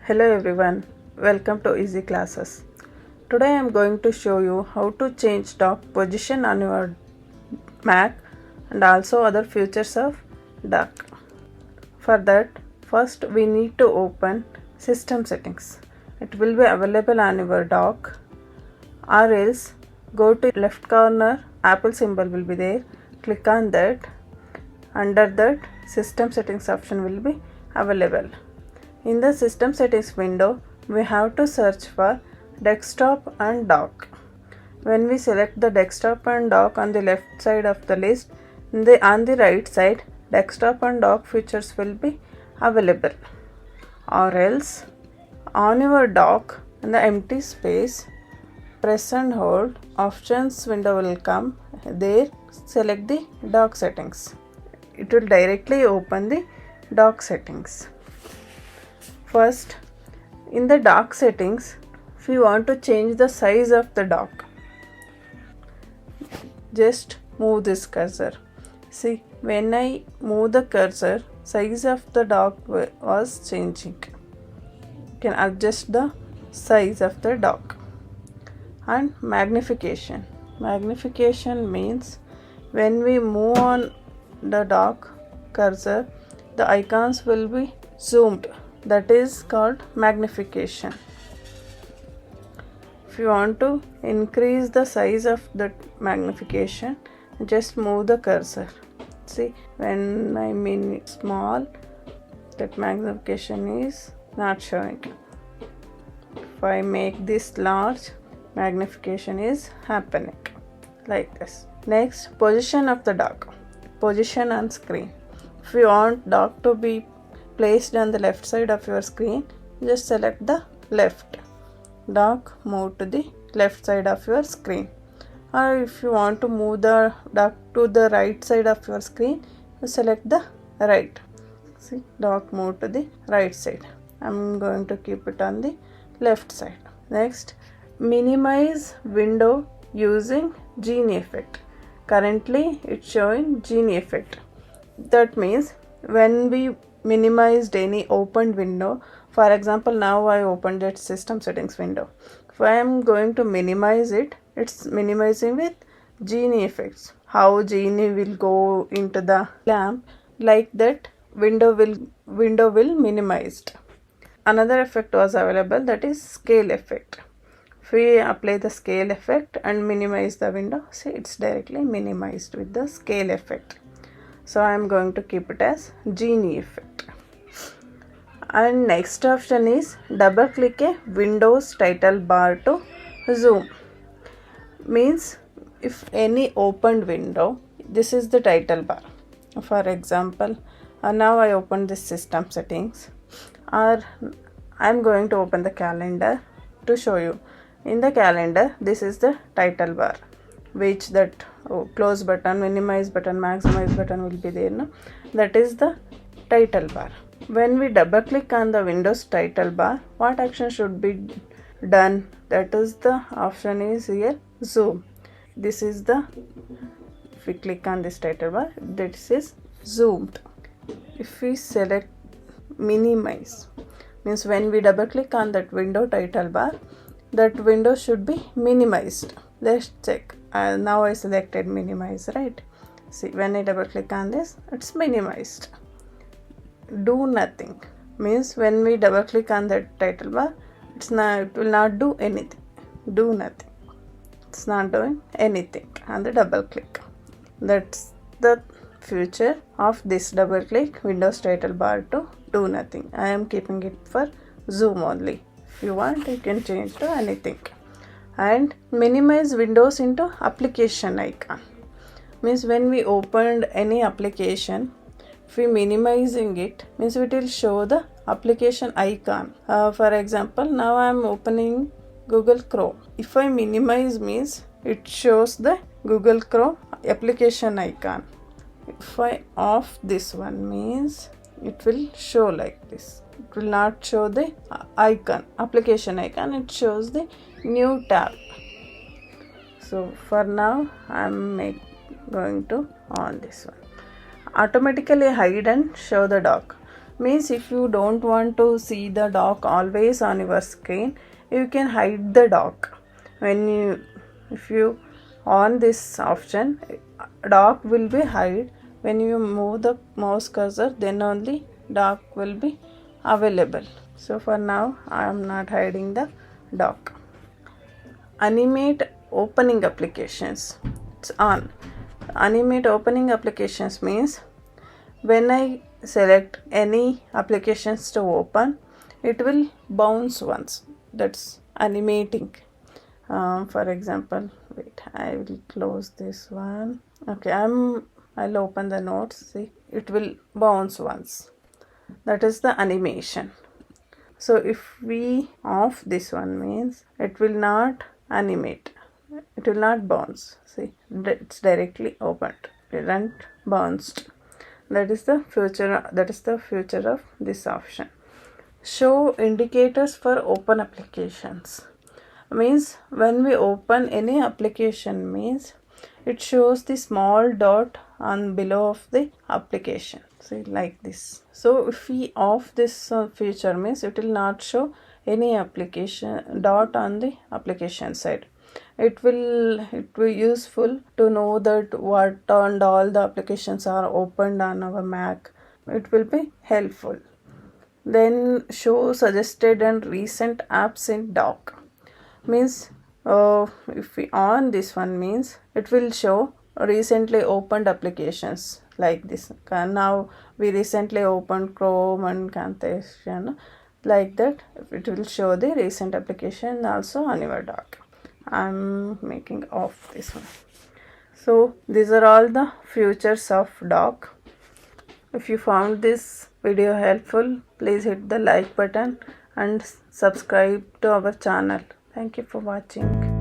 Hello everyone, welcome to Easy Classes. Today I am going to show you how to change dock position on your Mac and also other features of dock. For that, first we need to open System Settings. It will be available on your dock, or else go to left corner, Apple symbol will be there, click on that. Under that, System Settings option will be available. In the System Settings window, we have to search for Desktop and Dock. When we select the Desktop and Dock on the left side of the list, on the right side, Desktop and Dock features will be available. Or else, on your dock, in the empty space, press and hold, Options window will come. There, select the Dock Settings. It will directly open the Dock Settings. First, in the dock settings, if you want to change the size of the dock, just move this cursor. See, when I move the cursor, size of the dock was changing. You can adjust the size of the dock. And magnification. Magnification means when we move on the dock cursor, the icons will be zoomed. That is called magnification. If you want to increase the size of the magnification, just move the cursor. See, when I mean small, that magnification is not showing. If I make this large, magnification is happening like this. Next, position of the dock. Position on screen. If you want dock to be placed on the left side of your screen, just select the left. Dock move to the left side of your screen. Or if you want to move the dock to the right side of your screen, you select the right. See, dock move to the right side. I'm going to keep it on the left side. Next, minimize window using Genie effect. Currently, it's showing Genie effect. That means when we minimized any opened window, for example, now I opened that System Settings window. If I am going to minimize it, it's minimizing with Genie effects. How Genie will go into the lamp, like that window will minimized. Another effect was available, that is scale effect. If we apply the scale effect and minimize the window, see, it's directly minimized with the scale effect. So I am going to keep it as Genie effect. And next option is double click a Windows title bar to zoom. Means if any opened window, this is the title bar. For example, now I open this System Settings, or I am going to open the calendar to show you. In the calendar, this is the title bar, which that close button, minimize button, maximize button will be there. No? That is the title bar. When we double click on the Windows title bar, what action should be done? That is the option is here, zoom. This is the, if we click on this title bar, this is zoomed. If we select minimize, means when we double click on that window title bar, that window should be minimized. Let's check. Now I selected minimize, right? See, when I double click on this, it's minimized. Do nothing means when we double click on that title bar, it will not do anything. Do nothing. It's not doing anything on the double click. That's the feature of this double click Windows title bar to do nothing. I am keeping it for zoom only. If you want, you can change to anything. And minimize windows into application icon. Means when we opened any application, if we minimizing it, means it will show the application icon. For example, now I am opening Google Chrome. If I minimize, means it shows the Google Chrome application icon. If I off this one, means it will show like this. It will not show the icon, application icon, it shows the new tab. So for now, I am going to on this one. Automatically hide and show the dock. Means if you don't want to see the dock always on your screen, you can hide the dock. If you on this option, dock will be hide. When you move the mouse cursor, then only dock will be available. So for now I am not hiding the dock. Animate opening applications, it's on. Animate opening applications means when I select any applications to open, it will bounce once. That's animating. For example, wait, I will close this one. Okay, I'll open the notes. See, it will bounce once. That is the animation. So if we off this one, means it will not animate, it will not bounce. See, it's directly opened, it isn't bounced. That is the future of this option. Show indicators for open applications means when we open any application, means it shows the small dot on below of the application. See, like this. So if we off this feature, means it will not show any application dot on the application side. It will be useful to know that what and all the applications are opened on our Mac. It will be helpful. Then show suggested and recent apps in dock. Means if we on this one, means it will show recently opened applications like this. Now we recently opened Chrome and Camtasia, like that. It will show the recent application also on your dock. I'm making off this one. So these are all the features of dock. If you found this video helpful, please hit the like button and subscribe to our channel. Thank you for watching.